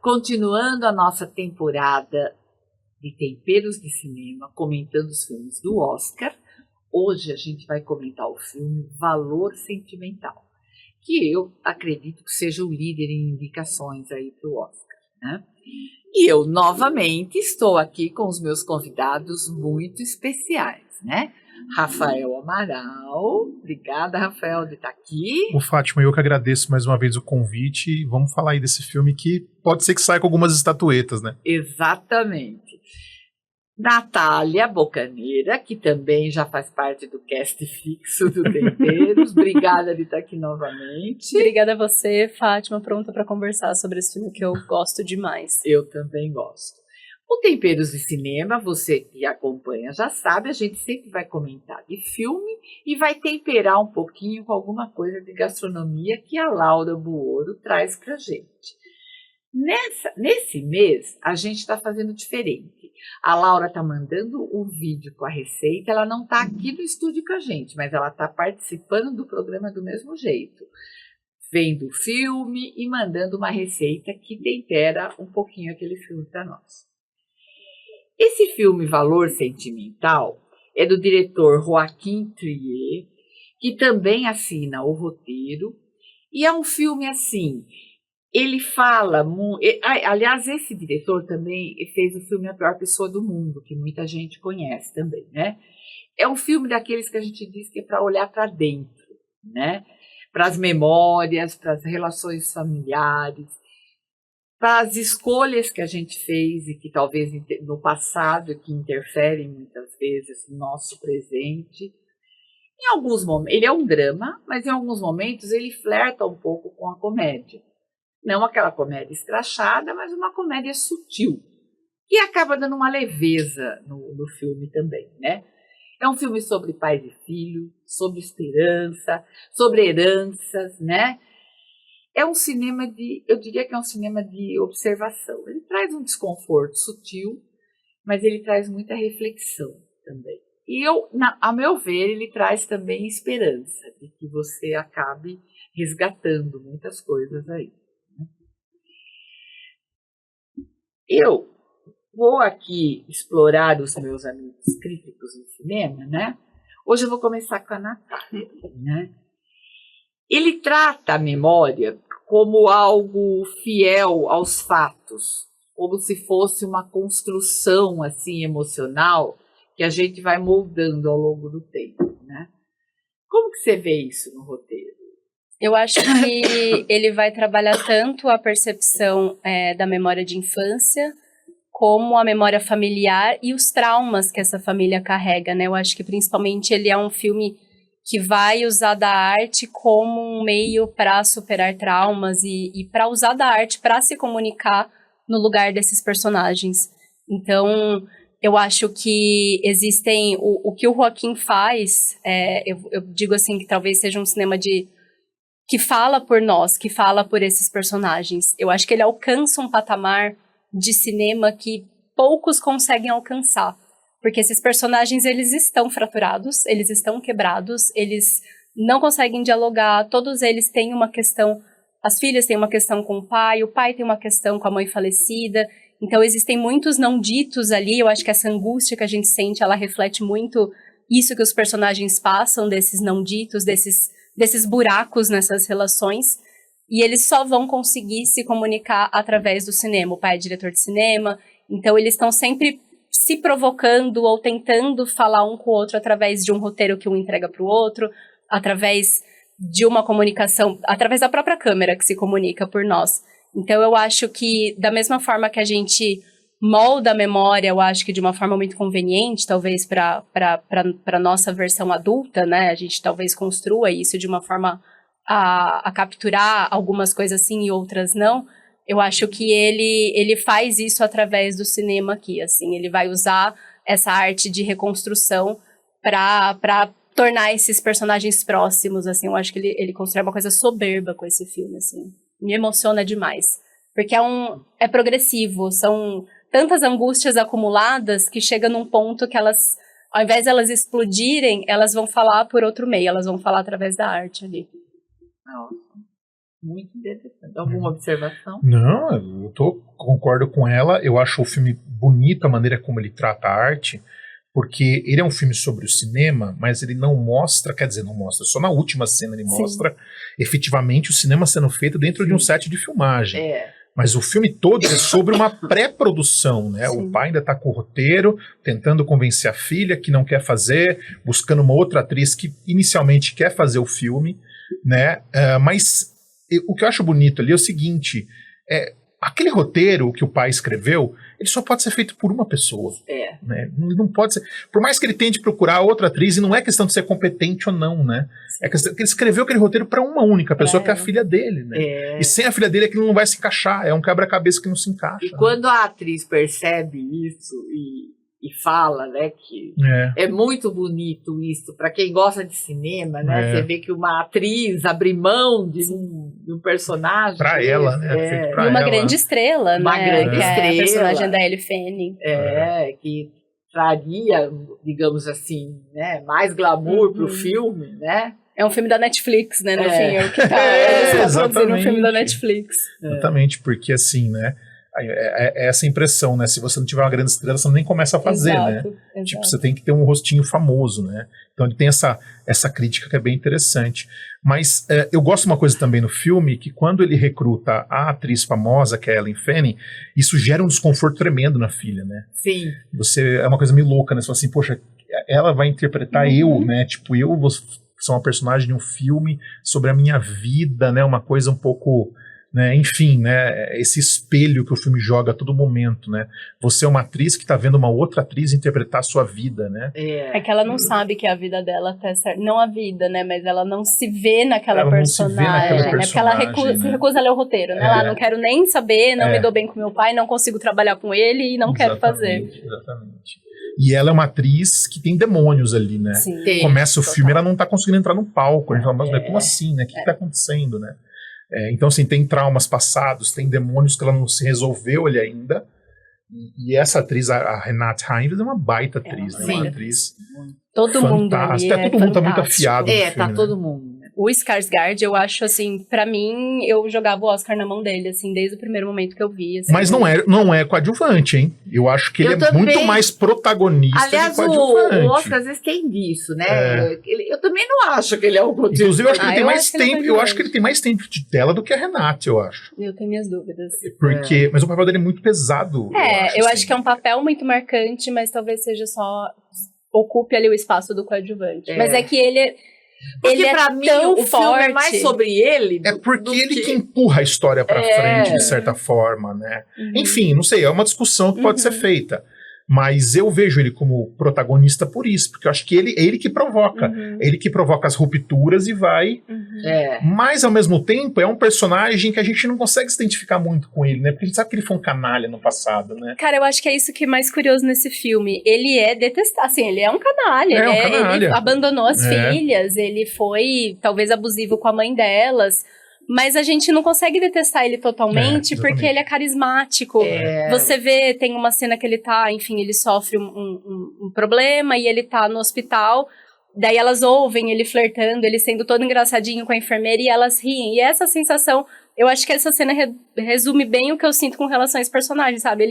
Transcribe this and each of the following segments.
continuando a nossa temporada de Temperos de Cinema, comentando os filmes do Oscar, hoje a gente vai comentar o filme Valor Sentimental, que eu acredito que seja o líder em indicações aí para o Oscar, né? E eu, novamente, estou aqui com os meus convidados muito especiais, né? Rafael Amaral, obrigada, Rafael, de estar aqui. Ô, Fátima, eu que agradeço mais uma vez o convite e vamos falar aí desse filme que pode ser que saia com algumas estatuetas, né? Exatamente. Natália Bocaneira, que também já faz parte do cast fixo do Temperos. Obrigada de estar aqui novamente. Obrigada a você, Fátima, pronta para conversar sobre esse filme que eu gosto demais. Eu também gosto. O Temperos de Cinema, você que acompanha já sabe, a gente sempre vai comentar de filme e vai temperar um pouquinho com alguma coisa de gastronomia que a Laura Buoro traz para a gente. Nesse mês, a gente está fazendo diferente. A Laura está mandando um vídeo com a receita, ela não está aqui no estúdio com a gente, mas ela está participando do programa do mesmo jeito, vendo o filme e mandando uma receita que tempera um pouquinho aquele filme para nós. Esse filme Valor Sentimental é do diretor Joaquim Trier, que também assina o roteiro, e é um filme assim... Ele fala... Aliás, esse diretor também fez o filme A Pior Pessoa do Mundo, que muita gente conhece também, né? É um filme daqueles que a gente diz que é para olhar para dentro, né? Para as memórias, para as relações familiares, para as escolhas que a gente fez e que talvez no passado que interferem muitas vezes no nosso presente. Em alguns momentos, ele é um drama, mas em alguns momentos ele flerta um pouco com a comédia. Não aquela comédia escrachada, mas uma comédia sutil, que acaba dando uma leveza no filme também, né? É um filme sobre pais e filhos, sobre esperança, sobre heranças, né? É um cinema eu diria que é um cinema de observação. Ele traz um desconforto sutil, mas ele traz muita reflexão também. E a meu ver, ele traz também esperança de que você acabe resgatando muitas coisas aí. Eu vou aqui explorar os meus amigos críticos de cinema, né? Hoje eu vou começar com a Natália, né? Ele trata a memória como algo fiel aos fatos, como se fosse uma construção assim emocional que a gente vai moldando ao longo do tempo, né? Como que você vê isso no roteiro? Eu acho que ele vai trabalhar tanto a percepção da memória de infância, como a memória familiar e os traumas que essa família carrega, né? Eu acho que principalmente ele é um filme que vai usar da arte como um meio para superar traumas e para usar da arte para se comunicar no lugar desses personagens. Então, eu acho que existem... O que o Joaquim faz, eu digo assim, que talvez seja um cinema que fala por nós, que fala por esses personagens. Eu acho que ele alcança um patamar de cinema que poucos conseguem alcançar. Porque esses personagens, eles estão fraturados, eles estão quebrados, eles não conseguem dialogar, todos eles têm uma questão... As filhas têm uma questão com o pai tem uma questão com a mãe falecida. Então, existem muitos não ditos ali. Eu acho que essa angústia que a gente sente, ela reflete muito isso que os personagens passam, desses não ditos, desses buracos nessas relações, e eles só vão conseguir se comunicar através do cinema. O pai é diretor de cinema, então eles estão sempre se provocando ou tentando falar um com o outro através de um roteiro que um entrega para o outro, através de uma comunicação, através da própria câmera que se comunica por nós. Então eu acho que, da mesma forma que a gente molda a memória, eu acho que de uma forma muito conveniente, talvez para a nossa versão adulta, né? A gente talvez construa isso de uma forma a capturar algumas coisas sim e outras não. Eu acho que ele faz isso através do cinema aqui, assim. Ele vai usar essa arte de reconstrução para tornar esses personagens próximos, assim. Eu acho que ele constrói uma coisa soberba com esse filme, assim. Me emociona demais. Porque é progressivo, são tantas angústias acumuladas que chega num ponto que elas, ao invés de elas explodirem, elas vão falar por outro meio, elas vão falar através da arte ali. Nossa. Muito interessante. Alguma observação? Não, concordo com ela. Eu acho o filme bonito, a maneira como ele trata a arte, porque ele é um filme sobre o cinema, mas ele não mostra, quer dizer, não mostra, só na última cena ele mostra efetivamente o cinema sendo feito dentro de um set de filmagem. Mas o filme todo é sobre uma pré-produção, né? O pai ainda está com o roteiro, tentando convencer a filha que não quer fazer, buscando uma outra atriz que inicialmente quer fazer o filme, né? Mas o que eu acho bonito ali é o seguinte, aquele roteiro que o pai escreveu, ele só pode ser feito por uma pessoa. Né? Não pode ser. Por mais que ele tente procurar outra atriz, e não é questão de ser competente ou não, né? É questão que ele escreveu aquele roteiro para uma única pessoa, que é a filha dele, né? E sem a filha dele aquilo não vai se encaixar. É um quebra-cabeça que não se encaixa. E quando a atriz percebe isso e fala, né, que é muito bonito isso, para quem gosta de cinema, né, você vê que uma atriz abrir mão de um personagem. Para ela, né? Feito pra uma grande estrela, né? Uma grande estrela. É a personagem da Elle Fanning. Que traria, digamos assim, né, mais glamour pro filme, né? É um filme da Netflix, né? No fim, é o que tá produzindo um filme da Netflix. Exatamente, porque assim, né? É essa impressão, né? Se você não tiver uma grande estrela, você nem começa a fazer, né? Tipo, você tem que ter um rostinho famoso, né? Então ele tem essa crítica que é bem interessante. Mas eu gosto de uma coisa também no filme, que quando ele recruta a atriz famosa, que é a Ellen Fanning, isso gera um desconforto tremendo na filha, né? Sim. É uma coisa meio louca, né? Você fala assim, poxa, ela vai interpretar eu, né? Tipo, eu vou ser uma personagem de um filme sobre a minha vida, né? Uma coisa um pouco... Né, enfim, né, esse espelho que o filme joga a todo momento, né? Você é uma atriz que está vendo uma outra atriz interpretar a sua vida, né? É que ela não sabe que a vida dela tá certa. Não a vida, né? Mas ela não se vê naquela personagem, né? Porque ela se recusa a ler o roteiro, né? Ela não quero nem saber, não me dou bem com meu pai, não consigo trabalhar com ele e não quero fazer. Exatamente. E ela é uma atriz que tem demônios ali, né? Sim, começa o filme, ela não tá conseguindo entrar no palco. A gente fala, mas como assim, né? O que tá acontecendo, né? Então, assim, tem traumas passados, tem demônios que ela não se resolveu ali ainda. E essa atriz, a Renate Heinz, é uma baita atriz, né? Uma atriz todo mundo ali todo mundo tá muito afiado no filme, tá né? todo mundo. O Skarsgård, eu acho, assim, pra mim, eu jogava o Oscar na mão dele, assim, desde o primeiro momento que eu vi. Assim, mas não é coadjuvante, hein? Eu acho que ele também, muito mais protagonista. Aliás, que coadjuvante. O Oscar às vezes tem disso, né? Eu também não acho que ele é o coadjuvante. Inclusive, eu acho que ele tem mais tempo. Eu acho que ele tem mais tempo de tela do que a Renate, eu acho. Eu tenho minhas dúvidas. Mas o papel dele é muito pesado. Eu acho que é um papel muito marcante, mas talvez seja só ocupe ali o espaço do coadjuvante. Mas é que ele porque pra mim o forte. Filme é mais sobre ele. É porque ele que empurra a história pra frente, de certa forma, né? Enfim, não sei, é uma discussão que pode ser feita. Mas eu vejo ele como protagonista por isso, porque eu acho que é ele que provoca. É ele que provoca as rupturas e vai. Mas, ao mesmo tempo, é um personagem que a gente não consegue se identificar muito com ele, né? Porque a gente sabe que ele foi um canalha no passado, né? Cara, eu acho que é isso que é mais curioso nesse filme. Ele é detestável, assim, ele é um canalha. Ele abandonou as filhas, ele foi, talvez, abusivo com a mãe delas. Mas a gente não consegue detestar ele totalmente, porque ele é carismático. Você vê, tem uma cena que ele tá, enfim, ele sofre um problema e ele tá no hospital. Daí elas ouvem ele flertando, ele sendo todo engraçadinho com a enfermeira e elas riem. E essa sensação, eu acho que essa cena resume bem o que eu sinto com relação a esse personagem, sabe?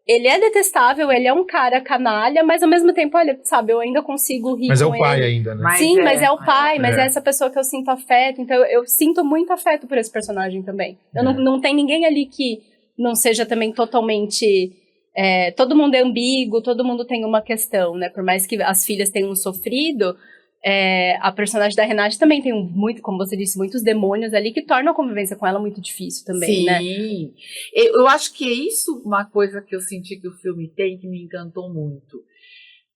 Ele é detestável, ele é um cara canalha, mas ao mesmo tempo, olha, sabe, eu ainda consigo rir. Mas é o pai ainda, né? Sim, mas é o pai, mas é essa pessoa que eu sinto afeto. Então eu sinto muito afeto por esse personagem também. Não tem ninguém ali que não seja também totalmente... todo mundo é ambíguo, todo mundo tem uma questão, né? Por mais que as filhas tenham sofrido, a personagem da Renate também tem muito, como você disse, muitos demônios ali que tornam a convivência com ela muito difícil também, né? Sim, eu acho que é isso uma coisa que eu senti que o filme tem que me encantou muito.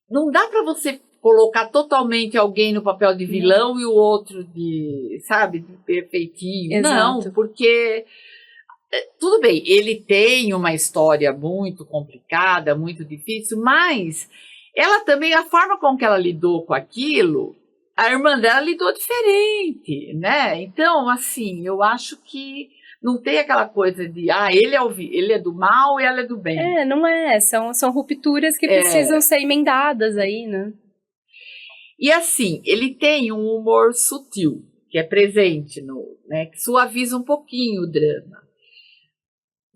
Não dá pra você colocar totalmente alguém no papel de vilão e o outro de, sabe, de perfeitinho. Exato. Não, porque... Tudo bem, ele tem uma história muito complicada, muito difícil, mas ela também, a forma com que ela lidou com aquilo, a irmã dela lidou diferente, né? Então, assim, eu acho que não tem aquela coisa de, ele é do mal e ela é do bem. Não é, são rupturas que precisam ser emendadas aí, né? E assim, ele tem um humor sutil. que é presente, né, que suaviza um pouquinho o drama.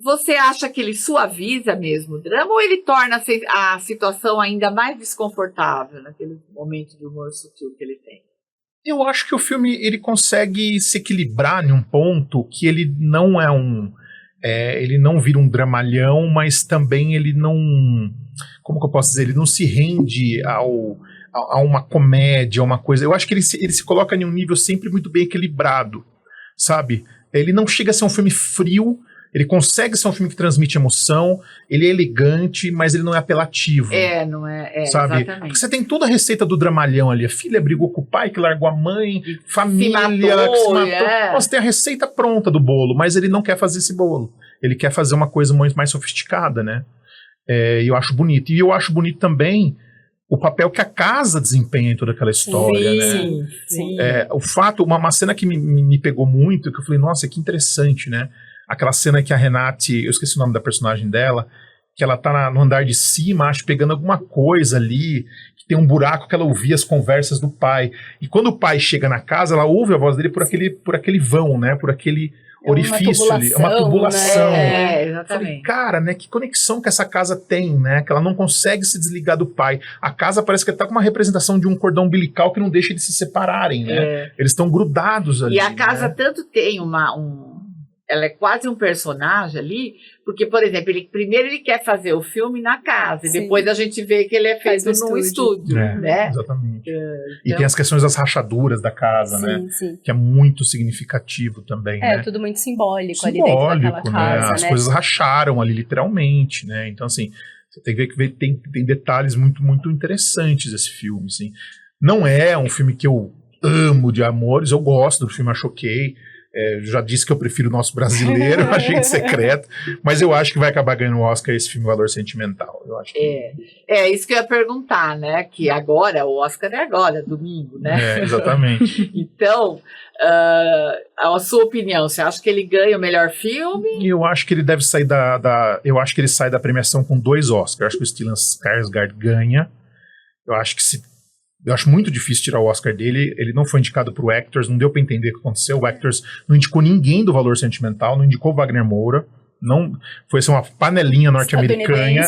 Você acha que ele suaviza mesmo o drama ou ele torna a situação ainda mais desconfortável naquele momento de humor sutil que ele tem? Eu acho que o filme ele consegue se equilibrar em um ponto que ele não é ele não vira um dramalhão, mas também ele não, como que eu posso dizer, ele não se rende a uma comédia, a uma coisa. Eu acho que ele se coloca em um nível sempre muito bem equilibrado, sabe? Ele não chega a ser um filme frio, ele consegue ser um filme que transmite emoção, ele é elegante, mas ele não é apelativo. Não é, sabe? Exatamente. Porque você tem toda a receita do dramalhão ali. A filha brigou com o pai, que largou a mãe, família, que se matou. Nossa, tem a receita pronta do bolo, mas ele não quer fazer esse bolo. Ele quer fazer uma coisa muito mais sofisticada, né? E eu acho bonito. E eu acho bonito também o papel que a casa desempenha em toda aquela história, né? Sim. O fato, uma cena que me pegou muito, que eu falei, nossa, que interessante, né? Aquela cena que a Renate, eu esqueci o nome da personagem dela, que ela tá no andar de cima, acho, pegando alguma coisa ali, que tem um buraco que ela ouvia as conversas do pai. E quando o pai chega na casa, ela ouve a voz dele por aquele vão, né? Por aquele orifício ali. É uma tubulação. Exatamente. Falei, cara, né? Que conexão que essa casa tem, né? Que ela não consegue se desligar do pai. A casa parece que tá com uma representação de um cordão umbilical que não deixa eles se separarem, né? Eles estão grudados ali. E a casa tanto tem ela é quase um personagem ali, porque, por exemplo, primeiro ele quer fazer o filme na casa, e depois a gente vê que ele é feito num estúdio, né? Exatamente. E tem as questões das rachaduras da casa, né? Sim. Que é muito significativo também, né? Tudo muito simbólico ali dentro daquela casa, né? As coisas racharam ali, literalmente, né? Então, assim, você tem que ver que tem detalhes muito, muito interessantes esse filme, assim. Não é um filme que eu amo de amores, eu gosto do filme, acho ok. Já disse que eu prefiro o nosso brasileiro, Agente Secreto, mas eu acho que vai acabar ganhando o Oscar esse filme Valor Sentimental. Eu acho que... isso que eu ia perguntar, né? Que agora, o Oscar é agora, domingo, né? Exatamente. Então, a sua opinião, você acha que ele ganha o melhor filme? Eu acho que ele deve sair eu acho que ele sai da premiação com 2 Oscars. Eu acho que o Stellan Skarsgård ganha. Eu acho muito difícil tirar o Oscar dele. Ele não foi indicado pro Actors, não deu pra entender o que aconteceu. O Actors não indicou ninguém do Valor Sentimental, não indicou o Wagner Moura. Não, foi assim, uma panelinha norte-americana.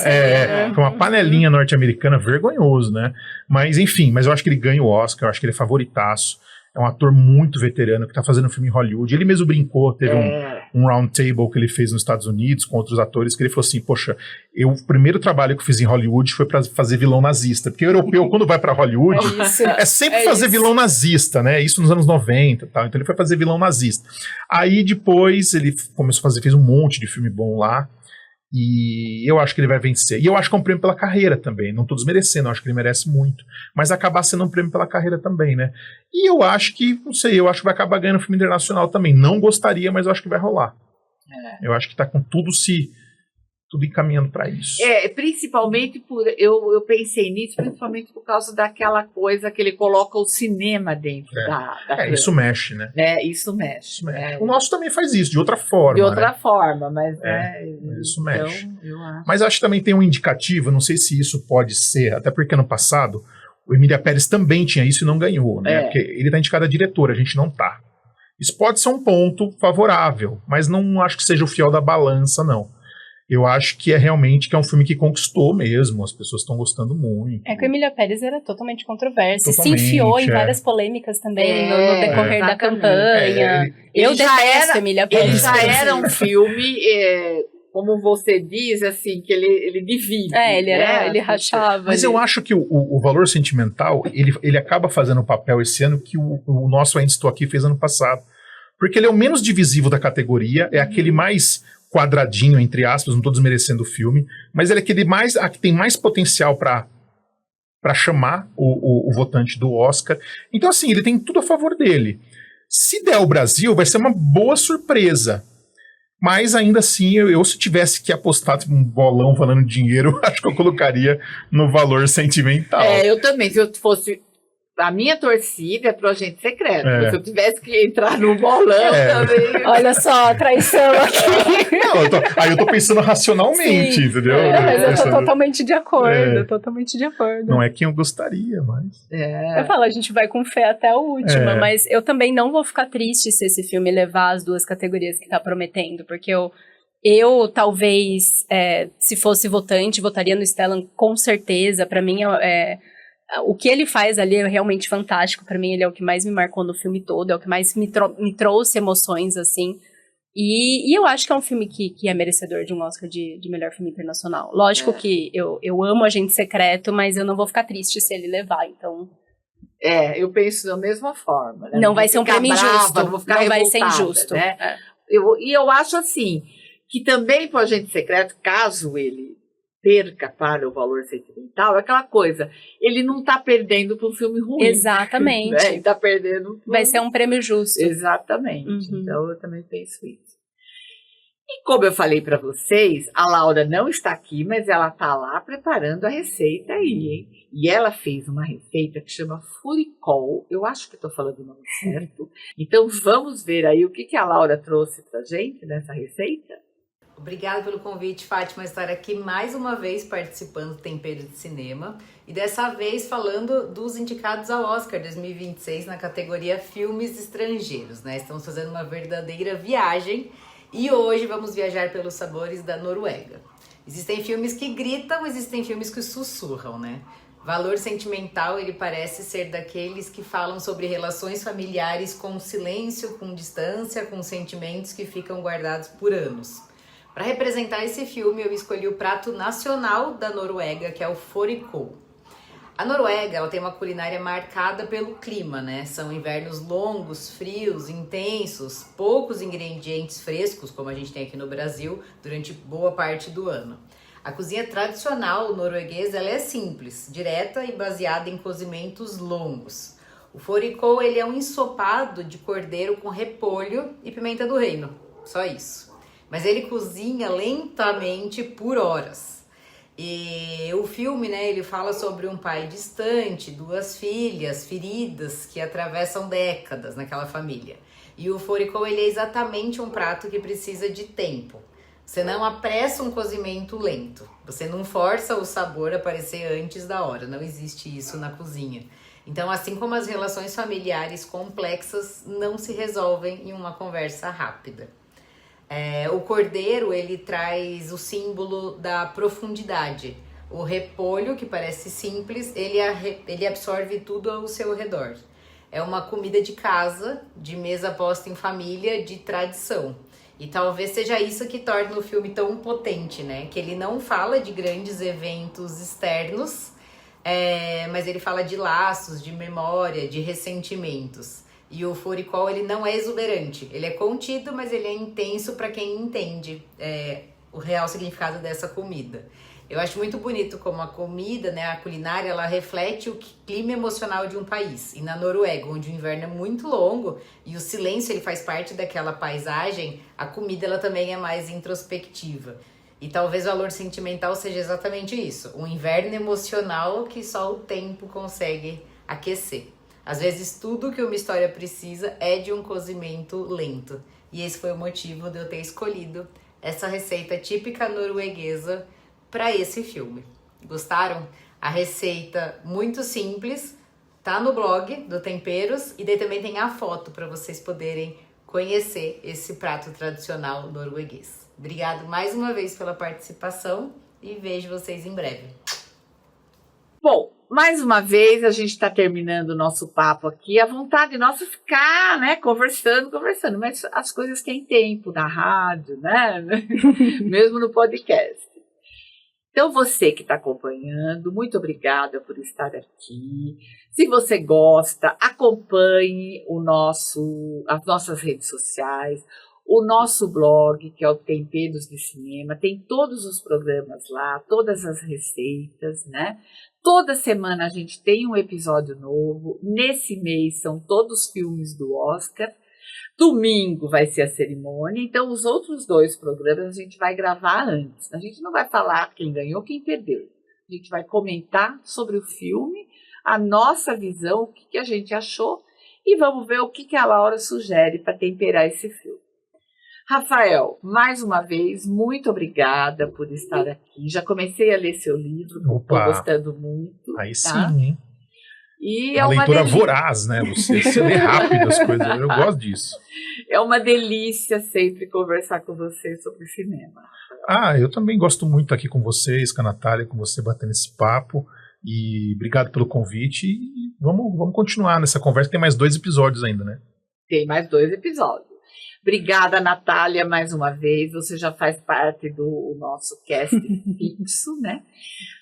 Foi uma panelinha norte-americana, vergonhoso, né? Mas enfim, eu acho que ele ganha o Oscar, eu acho que ele é favoritaço. É um ator muito veterano que tá fazendo filme em Hollywood. Ele mesmo brincou, teve um round table que ele fez nos Estados Unidos com outros atores, que ele falou assim, poxa, o primeiro trabalho que eu fiz em Hollywood foi pra fazer vilão nazista. Porque o europeu, quando vai pra Hollywood, é sempre fazer vilão nazista, né? Isso nos anos 90 e tal. Então ele foi fazer vilão nazista. Aí depois ele começou a fez um monte de filme bom lá. E eu acho que ele vai vencer. E eu acho que é um prêmio pela carreira também. Não tô desmerecendo, eu acho que ele merece muito. Mas acabar sendo um prêmio pela carreira também, né? E eu acho que, não sei, eu acho que vai acabar ganhando filme internacional também. Não gostaria, mas eu acho que vai rolar. Eu acho que tá com tudo encaminhando para isso. Principalmente eu pensei nisso, principalmente por causa daquela coisa que ele coloca o cinema dentro da isso mexe, né? Isso mexe. O nosso também faz isso, de outra forma. De outra forma, mas isso mexe. Eu acho. Mas acho que também tem um indicativo, não sei se isso pode ser, até porque ano passado o Emília Pérez também tinha isso e não ganhou, né? Porque ele tá indicado a diretora, a gente não tá. Isso pode ser um ponto favorável, mas não acho que seja o fiel da balança, não. Eu acho que realmente que é um filme que conquistou mesmo, as pessoas estão gostando muito. Que o Emília Pérez era totalmente controverso, se enfiou em várias polêmicas também no decorrer da campanha. Eu detesto Emília Pérez. Ele já era um filme, como você diz, assim, que ele divide. Ele rachava. Mas eu acho que o Valor Sentimental, ele acaba fazendo o papel esse ano que o nosso Ainda Estou Aqui fez ano passado. Porque ele é o menos divisivo da categoria, é aquele mais quadradinho, entre aspas, não estou desmerecendo o filme, mas ele é aquele que tem mais potencial para chamar o votante do Oscar. Então, assim, ele tem tudo a favor dele. Se der o Brasil, vai ser uma boa surpresa. Mas, ainda assim, eu se tivesse que apostar um bolão falando dinheiro, acho que eu colocaria no Valor Sentimental. Eu também, se eu fosse A minha torcida é pro Agente Secreto. Se eu tivesse que entrar no bolão também. Olha só, a traição aqui. Não, aí eu tô pensando racionalmente, Sim, entendeu? Mas eu tô Pensando, totalmente de acordo, totalmente de acordo. não é quem eu gostaria, mas... Eu falo, a gente vai com fé até a última, mas eu também não vou ficar triste se esse filme levar as duas categorias que tá prometendo, porque eu talvez, se fosse votante, votaria no Stellan com certeza. Pra mim, o que ele faz ali é realmente fantástico. Pra mim, ele é o que mais me marcou no filme todo, é o que mais me trouxe emoções, assim. E eu acho que é um filme que é merecedor de um Oscar de melhor filme internacional. Lógico que eu amo Agente Secreto, mas eu não vou ficar triste se ele levar, então... eu penso da mesma forma. Né? Não vai ser um prêmio injusto, não vai ser injusto. Né? Eu acho assim, que também para o Agente Secreto, caso ele perca para o valor sentimental, é aquela coisa, ele não está perdendo para um filme ruim. Exatamente. Né? Ele está perdendo... Vai ser um prêmio justo. Exatamente. Então, eu também penso isso. E como eu falei para vocês, a Laura não está aqui, mas ela está lá preparando a receita aí, hein? E ela fez uma receita que chama Furicol. Eu acho que estou falando o nome certo. Então, vamos ver aí o que a Laura trouxe para gente nessa receita? Obrigada pelo convite, Fátima, estar aqui mais uma vez participando do Tempero de Cinema e dessa vez falando dos indicados ao Oscar 2026 na categoria Filmes Estrangeiros, né? Estamos fazendo uma verdadeira viagem e hoje vamos viajar pelos sabores da Noruega. Existem filmes que gritam, existem filmes que sussurram, né? Valor Sentimental, ele parece ser daqueles que falam sobre relações familiares com silêncio, com distância, com sentimentos que ficam guardados por anos. Para representar esse filme, eu escolhi o prato nacional da Noruega, que é o fårikål. A Noruega, ela tem uma culinária marcada pelo clima, né? São invernos longos, frios, intensos, poucos ingredientes frescos, como a gente tem aqui no Brasil, durante boa parte do ano. A cozinha tradicional norueguesa, ela é simples, direta e baseada em cozimentos longos. O fårikål, ele é um ensopado de cordeiro com repolho e pimenta do reino, só isso. Mas ele cozinha lentamente por horas. E o filme, né, ele fala sobre um pai distante, duas filhas feridas que atravessam décadas naquela família. E o fårikål, ele é exatamente um prato que precisa de tempo. Você não apressa um cozimento lento. Você não força o sabor a aparecer antes da hora. Não existe isso na cozinha. Então, assim como as relações familiares complexas não se resolvem em uma conversa rápida. O cordeiro, ele traz o símbolo da profundidade. O repolho, que parece simples, ele absorve tudo ao seu redor. É uma comida de casa, de mesa posta em família, de tradição. E talvez seja isso que torna o filme tão potente, né? Que ele não fala de grandes eventos externos, mas ele fala de laços, de memória, de ressentimentos. E o fårikål, ele não é exuberante, ele é contido, mas ele é intenso para quem entende o real significado dessa comida. Eu acho muito bonito como a comida, né, a culinária, ela reflete o clima emocional de um país. E na Noruega, onde o inverno é muito longo e o silêncio ele faz parte daquela paisagem, a comida ela também é mais introspectiva. E talvez o Valor Sentimental seja exatamente isso, um inverno emocional que só o tempo consegue aquecer. Às vezes tudo que uma história precisa é de um cozimento lento. E esse foi o motivo de eu ter escolhido essa receita típica norueguesa para esse filme. Gostaram? A receita muito simples, tá no blog do Temperos e daí também tem a foto para vocês poderem conhecer esse prato tradicional norueguês. Obrigado mais uma vez pela participação e vejo vocês em breve. Bom, mais uma vez a gente está terminando o nosso papo aqui. A vontade nossa é ficar, né, conversando, mas as coisas têm tempo na rádio, né? Mesmo no podcast. Então, você que está acompanhando, muito obrigada por estar aqui. Se você gosta, acompanhe as nossas redes sociais, o nosso blog, que é o Temperos de Cinema, tem todos os programas lá, todas as receitas, né? Toda semana a gente tem um episódio novo. Nesse mês são todos filmes do Oscar. Domingo vai ser a cerimônia, então os outros 2 programas a gente vai gravar antes. A gente não vai falar quem ganhou, quem perdeu. A gente vai comentar sobre o filme a nossa visão, o que a gente achou, e vamos ver o que a Laura sugere para temperar esse filme. Rafael, mais uma vez, muito obrigada por estar aqui. Já comecei a ler seu livro, estou gostando muito. Aí tá? sim, hein? E uma leitura voraz, né? Você lê rápido as coisas, eu gosto disso. É uma delícia sempre conversar com você sobre cinema. Eu também gosto muito estar aqui com vocês, com a Natália, com você batendo esse papo. E obrigado pelo convite. E vamos continuar nessa conversa, tem mais 2 episódios ainda, né? Tem mais 2 episódios. Obrigada, Natália, mais uma vez. Você já faz parte do nosso cast fixo, né?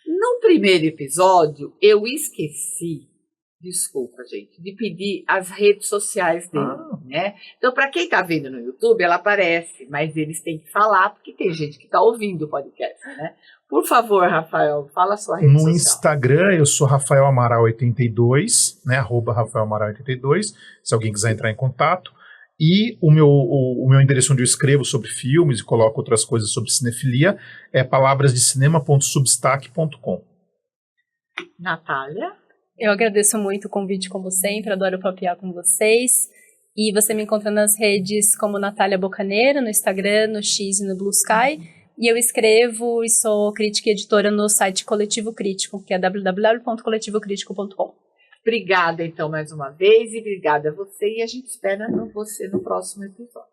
No primeiro episódio, eu esqueci, desculpa, gente, de pedir as redes sociais dele, né? Então, para quem está vendo no YouTube, ela aparece, mas eles têm que falar, porque tem gente que está ouvindo o podcast, né? Por favor, Rafael, fala a sua rede social. No Instagram, eu sou Rafael Amaral82, né? @Rafael Amaral82, se alguém quiser entrar em contato. E o meu endereço onde eu escrevo sobre filmes e coloco outras coisas sobre cinefilia é palavrasdecinema.substack.com. Natália? Eu agradeço muito o convite, como sempre, adoro papear com vocês. E você me encontra nas redes como Natália Bocaneira, no Instagram, no X e no Blue Sky. E eu escrevo e sou crítica e editora no site Coletivo Crítico, que é www.coletivocritico.com. Obrigada, então, mais uma vez, e obrigada a você, e a gente espera você no próximo episódio.